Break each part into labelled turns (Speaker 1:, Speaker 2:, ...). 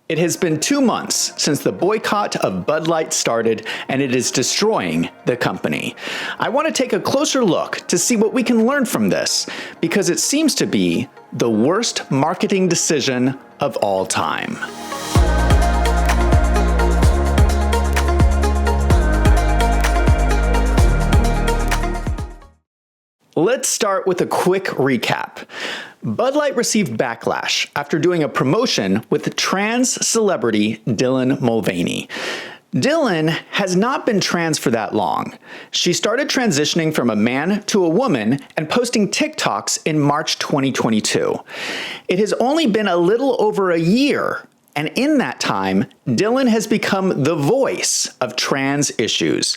Speaker 1: It has been 2 months since the boycott of Bud Light started, and it is destroying the company. I want to take a closer look to see what we can learn from this, because it seems to be the worst marketing decision of all time. Let's start with a quick recap. Bud Light received backlash after doing a promotion with trans celebrity Dylan Mulvaney. Dylan has not been trans for that long. She started transitioning from a man to a woman and posting TikToks in March 2022. It has only been a little over a year, and in that time, Dylan has become the voice of trans issues.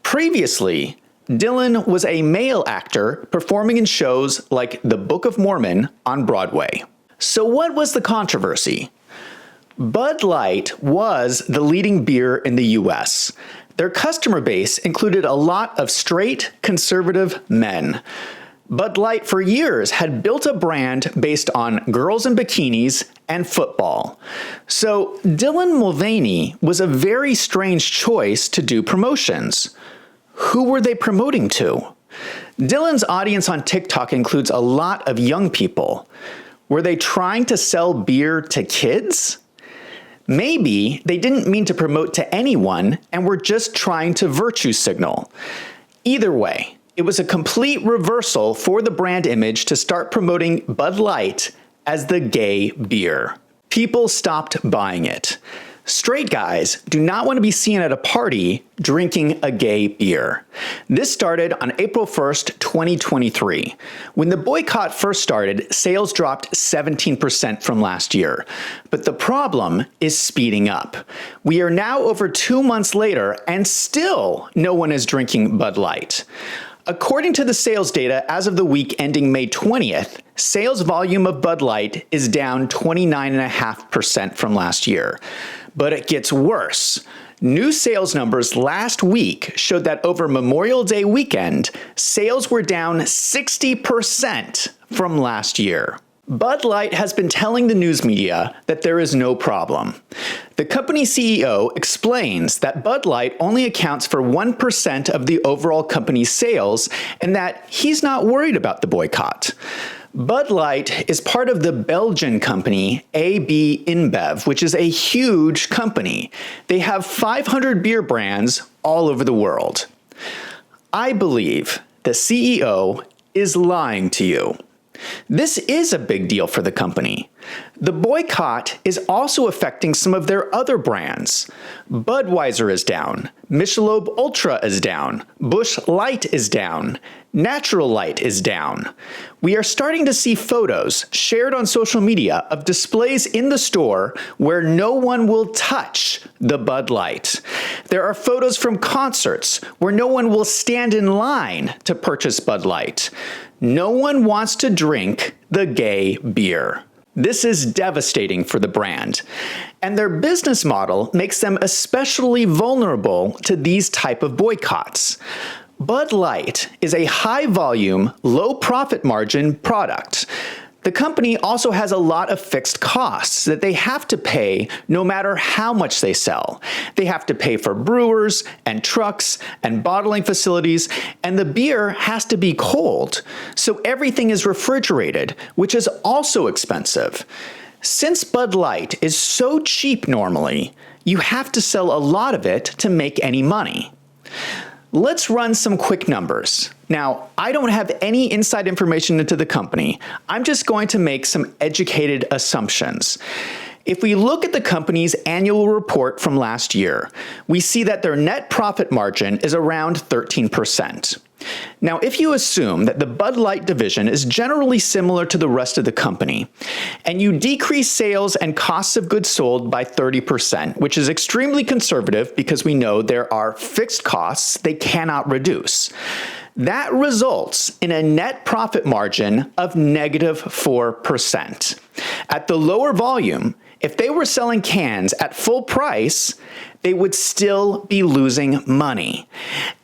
Speaker 1: Previously, Dylan was a male actor performing in shows like The Book of Mormon on Broadway. So what was the controversy? Bud Light was the leading beer in the US. Their customer base included a lot of straight, conservative men. Bud Light for years had built a brand based on girls in bikinis and football. So Dylan Mulvaney was a very strange choice to do promotions. Who were they promoting to? Dylan's audience on TikTok includes a lot of young people. Were they trying to sell beer to kids? Maybe they didn't mean to promote to anyone and were just trying to virtue signal. Either way, it was a complete reversal for the brand image to start promoting Bud Light as the gay beer. People stopped buying it. Straight guys do not want to be seen at a party drinking a gay beer. This started on April 1st, 2023. When the boycott first started, sales dropped 17% from last year. But the problem is speeding up. We are now over 2 months later, and still no one is drinking Bud Light. According to the sales data as of the week ending May 20th, sales volume of Bud Light is down 29.5% from last year. But it gets worse. New sales numbers last week showed that over Memorial Day weekend, sales were down 60% from last year. Bud Light has been telling the news media that there is no problem. The company CEO explains that Bud Light only accounts for 1% of the overall company's sales and that he's not worried about the boycott. Bud Light is part of the Belgian company AB InBev, which is a huge company. They have 500 beer brands all over the world. I believe the CEO is lying to you. This is a big deal for the company. The boycott is also affecting some of their other brands. Budweiser is down, Michelob Ultra is down, Busch Light is down, Natural Light is down. We are starting to see photos shared on social media of displays in the store where no one will touch the Bud Light. There are photos from concerts where no one will stand in line to purchase Bud Light. No one wants to drink the gay beer. This is devastating for the brand, and their business model makes them especially vulnerable to these type of boycotts. Bud Light is a high-volume, low-profit margin product. The company also has a lot of fixed costs that they have to pay no matter how much they sell. They have to pay for brewers and trucks and bottling facilities, and the beer has to be cold, so everything is refrigerated, which is also expensive. Since Bud Light is so cheap normally, you have to sell a lot of it to make any money. Let's run some quick numbers. Now, I don't have any inside information into the company. I'm just going to make some educated assumptions. If we look at the company's annual report from last year, we see that their net profit margin is around 13%. Now, if you assume that the Bud Light division is generally similar to the rest of the company, and you decrease sales and costs of goods sold by 30%, which is extremely conservative because we know there are fixed costs they cannot reduce, that results in a net profit margin of -4%. At the lower volume, if they were selling cans at full price, they would still be losing money.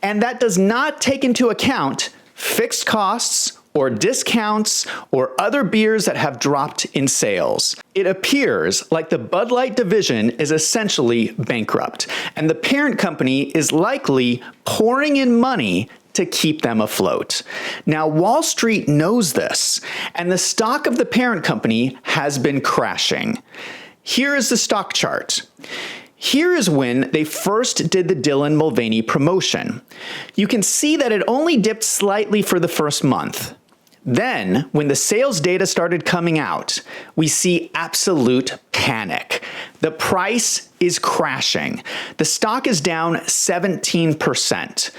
Speaker 1: And that does not take into account fixed costs or discounts or other beers that have dropped in sales. It appears like the Bud Light division is essentially bankrupt, and the parent company is likely pouring in money to keep them afloat. Now, Wall Street knows this, and the stock of the parent company has been crashing. Here is the stock chart. Here is when they first did the Dylan Mulvaney promotion. You can see that it only dipped slightly for the first month. Then, when the sales data started coming out, we see absolute panic. The price is crashing. The stock is down 17%.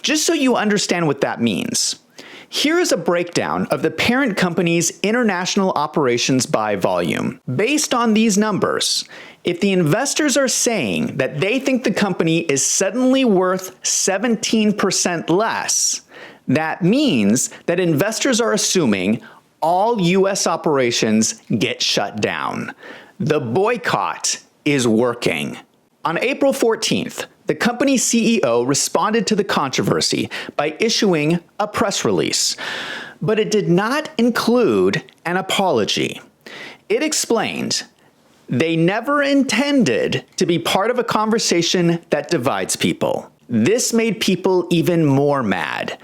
Speaker 1: Just so you understand what that means, here is a breakdown of the parent company's international operations by volume. Based on these numbers, if the investors are saying that they think the company is suddenly worth 17% less, that means that investors are assuming all U.S. operations get shut down. The boycott is working. On April 14th, the company's CEO responded to the controversy by issuing a press release, but it did not include an apology. It explained, "They never intended to be part of a conversation that divides people." This made people even more mad.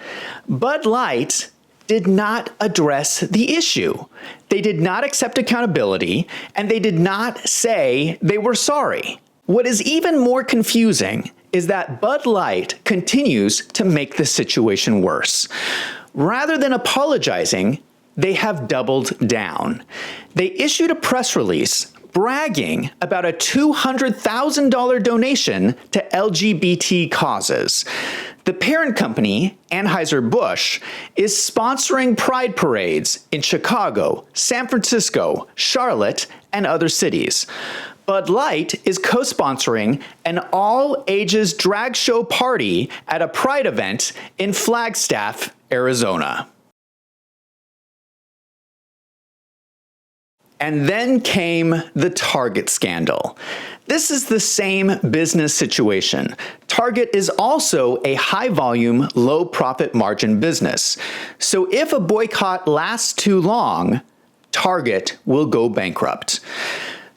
Speaker 1: Bud Light did not address the issue. They did not accept accountability, and they did not say they were sorry. What is even more confusing is that Bud Light continues to make the situation worse. Rather than apologizing, they have doubled down. They issued a press release bragging about a $200,000 donation to LGBT causes. The parent company, Anheuser-Busch, is sponsoring pride parades in Chicago, San Francisco, Charlotte, and other cities. Bud Light is co-sponsoring an all-ages drag show party at a pride event in Flagstaff, Arizona. And then came the Target scandal. This is the same business situation. Target is also a high-volume, low-profit margin business. So if a boycott lasts too long, Target will go bankrupt.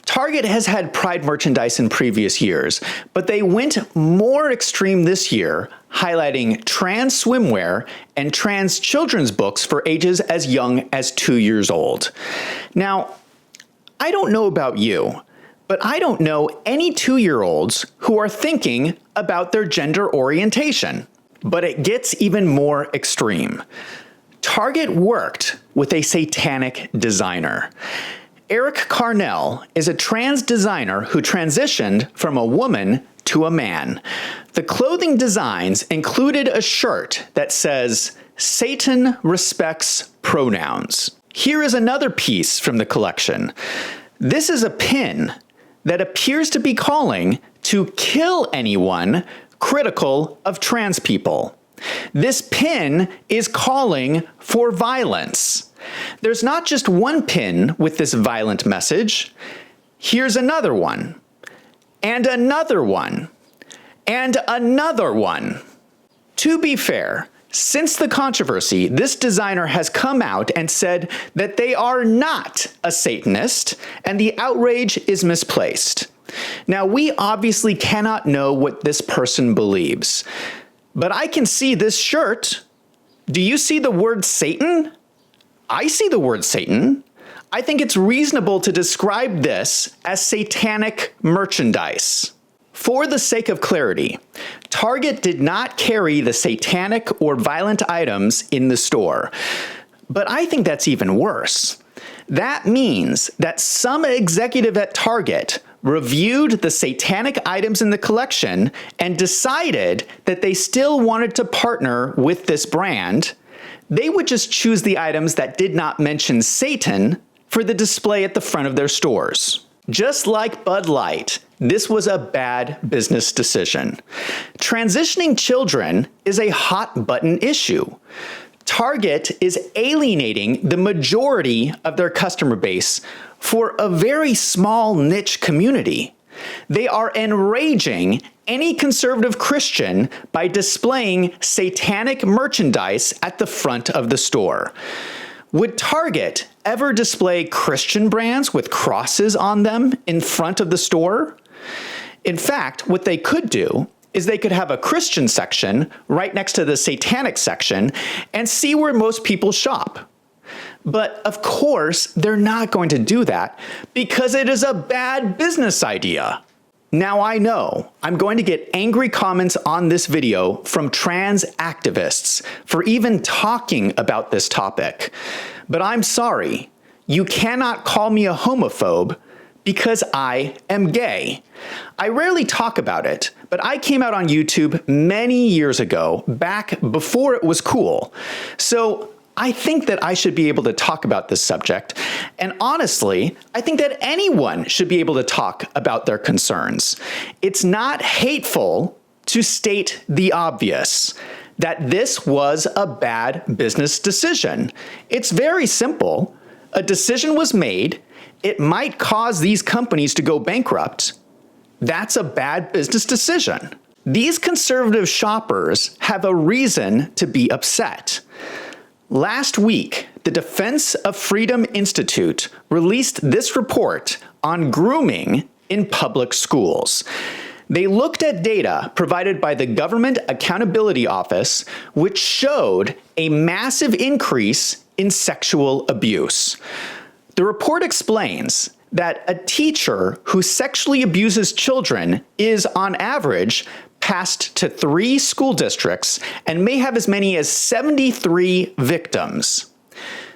Speaker 1: Target has had Pride merchandise in previous years, but they went more extreme this year, highlighting trans swimwear and trans children's books for ages as young as 2 years old. Now, I don't know about you, but I don't know any 2-year-olds who are thinking about their gender orientation. But it gets even more extreme. Target worked with a satanic designer. Eric Carnell is a trans designer who transitioned from a woman to a man. The clothing designs included a shirt that says, "Satan respects pronouns." Here is another piece from the collection. This is a pin that appears to be calling to kill anyone critical of trans people. This pin is calling for violence. There's not just one pin with this violent message. Here's another one, and another one, and another one. To be fair, since the controversy, this designer has come out and said that they are not a Satanist, and the outrage is misplaced. Now, we obviously cannot know what this person believes, but I can see this shirt. Do you see the word Satan? I see the word Satan. I think it's reasonable to describe this as satanic merchandise. For the sake of clarity, Target did not carry the satanic or violent items in the store. But I think that's even worse. That means that some executive at Target reviewed the satanic items in the collection and decided that they still wanted to partner with this brand. They would just choose the items that did not mention Satan for the display at the front of their stores. Just like Bud Light, this was a bad business decision. Transitioning children is a hot button issue. Target is alienating the majority of their customer base for a very small niche community. They are enraging any conservative Christian by displaying satanic merchandise at the front of the store. Would Target ever display Christian brands with crosses on them in front of the store? In fact, what they could do is they could have a Christian section right next to the satanic section and see where most people shop. But of course, they're not going to do that because it is a bad business idea. Now I know I'm going to get angry comments on this video from trans activists for even talking about this topic. But I'm sorry, you cannot call me a homophobe because I am gay. I rarely talk about it, but I came out on YouTube many years ago, back before it was cool. So I think that I should be able to talk about this subject, and honestly, I think that anyone should be able to talk about their concerns. It's not hateful to state the obvious, that this was a bad business decision. It's very simple. A decision was made. It might cause these companies to go bankrupt. That's a bad business decision. These conservative shoppers have a reason to be upset. Last week, the Defense of Freedom Institute released this report on grooming in public schools. They looked at data provided by the Government Accountability Office, which showed a massive increase in sexual abuse. The report explains that a teacher who sexually abuses children is, on average, passed to 3 school districts and may have as many as 73 victims.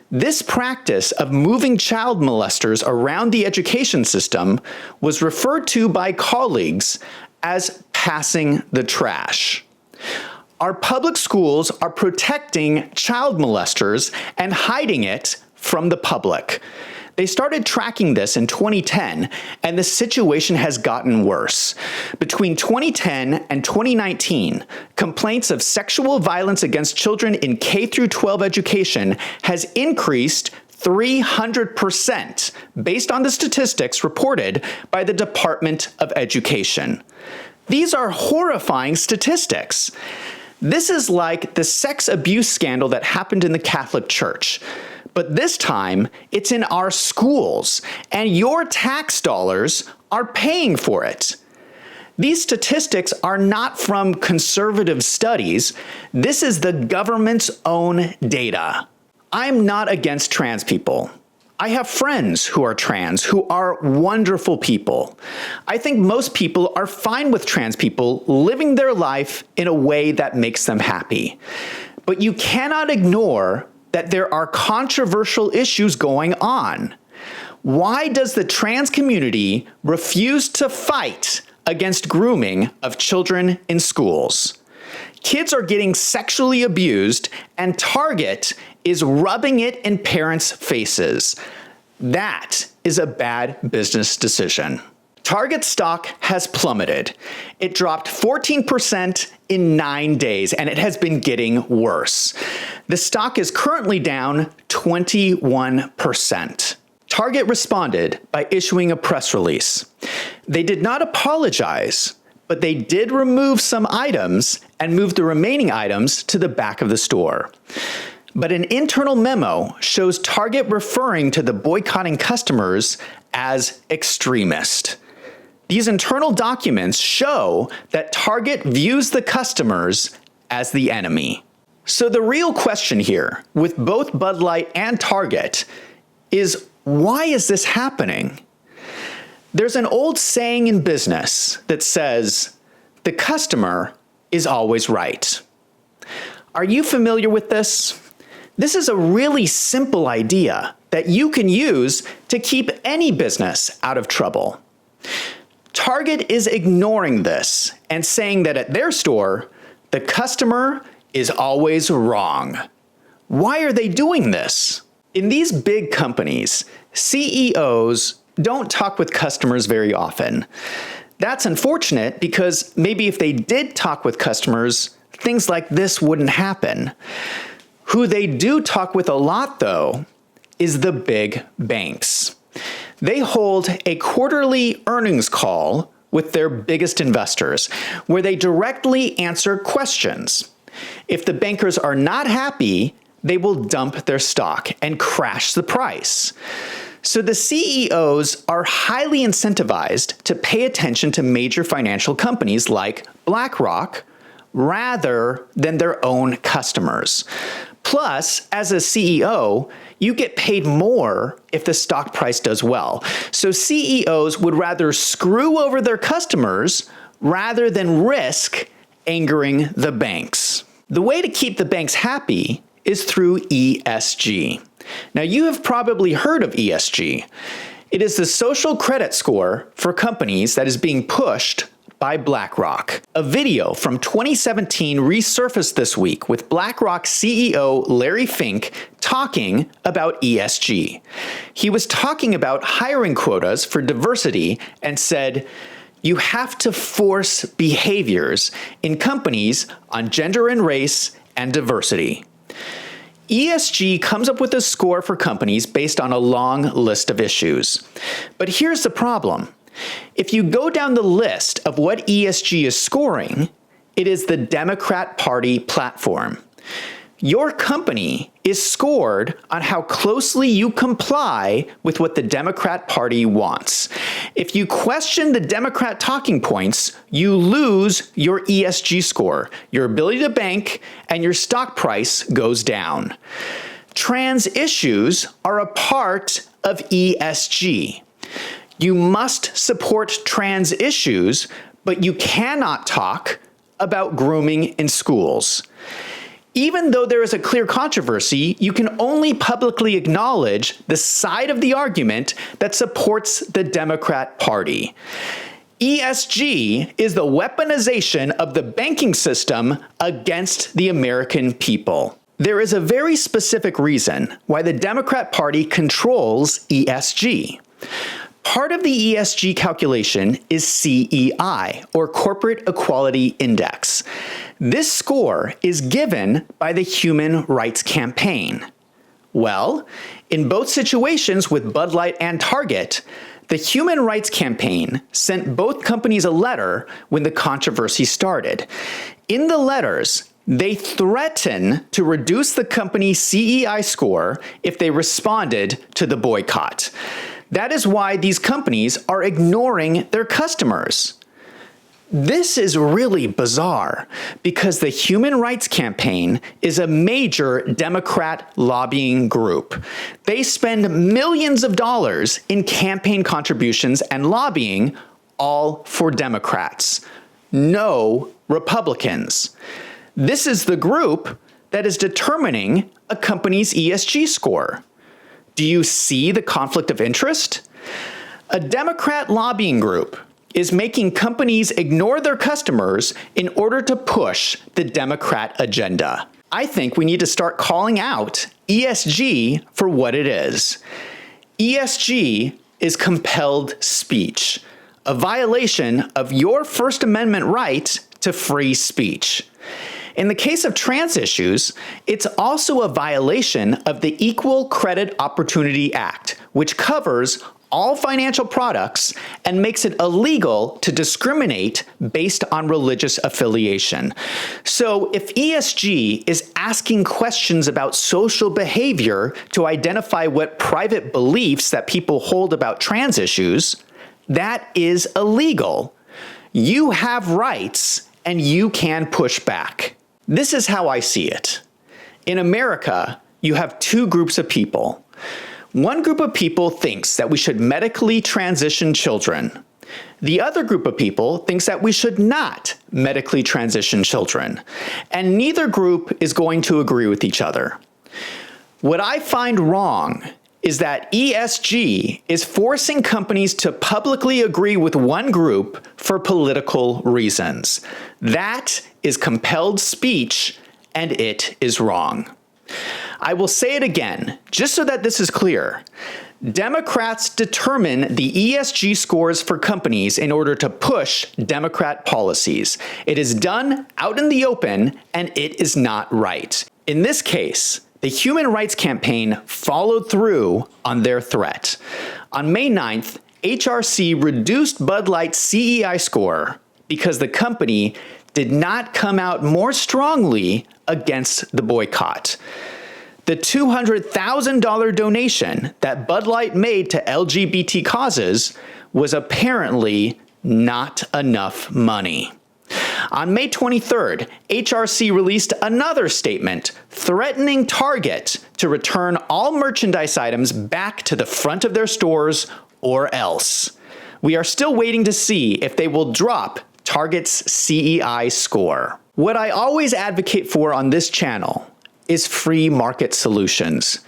Speaker 1: This practice of moving child molesters around the education system was referred to by colleagues as passing the trash. Our public schools are protecting child molesters and hiding it from the public. They started tracking this in 2010, and the situation has gotten worse. Between 2010 and 2019, complaints of sexual violence against children in K-12 education has increased 300% based on the statistics reported by the Department of Education. These are horrifying statistics. This is like the sex abuse scandal that happened in the Catholic Church. But this time, it's in our schools, and your tax dollars are paying for it. These statistics are not from conservative studies. This is the government's own data. I'm not against trans people. I have friends who are trans, who are wonderful people. I think most people are fine with trans people living their life in a way that makes them happy. But you cannot ignore that there are controversial issues going on. Why does the trans community refuse to fight against grooming of children in schools? Kids are getting sexually abused, and Target is rubbing it in parents' faces. That is a bad business decision. Target stock has plummeted. It dropped 14% in 9 days, and it has been getting worse. The stock is currently down 21%. Target responded by issuing a press release. They did not apologize, but they did remove some items and move the remaining items to the back of the store. But an internal memo shows Target referring to the boycotting customers as extremist. These internal documents show that Target views the customers as the enemy. So the real question here, with both Bud Light and Target, is why is this happening? There's an old saying in business that says, the customer is always right. Are you familiar with this? This is a really simple idea that you can use to keep any business out of trouble. Target is ignoring this and saying that at their store, the customer is always wrong. Why are they doing this? In these big companies, CEOs don't talk with customers very often. That's unfortunate because maybe if they did talk with customers, things like this wouldn't happen. Who they do talk with a lot, though, is the big banks. They hold a quarterly earnings call with their biggest investors, where they directly answer questions. If the bankers are not happy, they will dump their stock and crash the price. So the CEOs are highly incentivized to pay attention to major financial companies like BlackRock rather than their own customers. Plus, as a CEO, you get paid more if the stock price does well. So CEOs would rather screw over their customers rather than risk angering the banks. The way to keep the banks happy is through ESG. Now, you have probably heard of ESG. It is the social credit score for companies that is being pushed by BlackRock. A video from 2017 resurfaced this week with BlackRock CEO Larry Fink talking about ESG. He was talking about hiring quotas for diversity and said, "You have to force behaviors in companies on gender and race and diversity." ESG comes up with a score for companies based on a long list of issues. But here's the problem. If you go down the list of what ESG is scoring, it is the Democrat Party platform. Your company is scored on how closely you comply with what the Democrat Party wants. If you question the Democrat talking points, you lose your ESG score, your ability to bank, and your stock price goes down. Trans issues are a part of ESG. You must support trans issues, but you cannot talk about grooming in schools. Even though there is a clear controversy, you can only publicly acknowledge the side of the argument that supports the Democrat Party. ESG is the weaponization of the banking system against the American people. There is a very specific reason why the Democrat Party controls ESG. Part of the ESG calculation is CEI, or Corporate Equality Index. This score is given by the Human Rights Campaign. Well, in both situations with Bud Light and Target, the Human Rights Campaign sent both companies a letter when the controversy started. In the letters, they threaten to reduce the company's CEI score if they responded to the boycott. That is why these companies are ignoring their customers. This is really bizarre because the Human Rights Campaign is a major Democrat lobbying group. They spend millions of dollars in campaign contributions and lobbying, all for Democrats. No Republicans. This is the group that is determining a company's ESG score. Do you see the conflict of interest? A Democrat lobbying group is making companies ignore their customers in order to push the Democrat agenda. I think we need to start calling out ESG for what it is. ESG is compelled speech, a violation of your First Amendment right to free speech. In the case of trans issues, it's also a violation of the Equal Credit Opportunity Act, which covers all financial products and makes it illegal to discriminate based on religious affiliation. So if ESG is asking questions about social behavior to identify what private beliefs that people hold about trans issues, that is illegal. You have rights and you can push back. This is how I see it. In America, you have two groups of people. One group of people thinks that we should medically transition children. The other group of people thinks that we should not medically transition children. And neither group is going to agree with each other. What I find wrong is that ESG is forcing companies to publicly agree with one group for political reasons. That is compelled speech, and it is wrong. I will say it again, just so that this is clear. Democrats determine the ESG scores for companies in order to push Democrat policies. It is done out in the open, and it is not right. In this case, the Human Rights Campaign followed through on their threat. On May 9th, HRC reduced Bud Light's CEI score because the company did not come out more strongly against the boycott. The $200,000 donation that Bud Light made to LGBT causes was apparently not enough money. On May 23rd, HRC released another statement threatening Target to return all merchandise items back to the front of their stores or else. We are still waiting to see if they will drop Target's CEI score. What I always advocate for on this channel is free market solutions.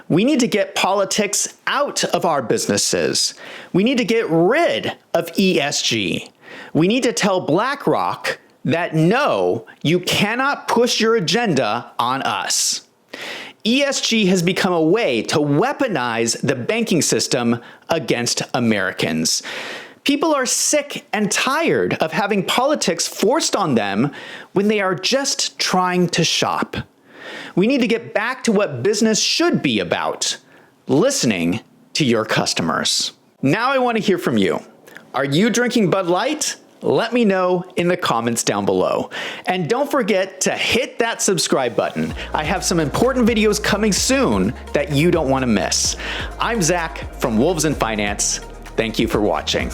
Speaker 1: We need to get politics out of our businesses. We need to get rid of ESG. We need to tell BlackRock that no, you cannot push your agenda on us. ESG has become a way to weaponize the banking system against Americans. People are sick and tired of having politics forced on them when they are just trying to shop. We need to get back to what business should be about, listening to your customers. Now I want to hear from you. Are you drinking Bud Light? Let me know in the comments down below. And don't forget to hit that subscribe button. I have some important videos coming soon that you don't want to miss. I'm Zach from Wolves in Finance. Thank you for watching.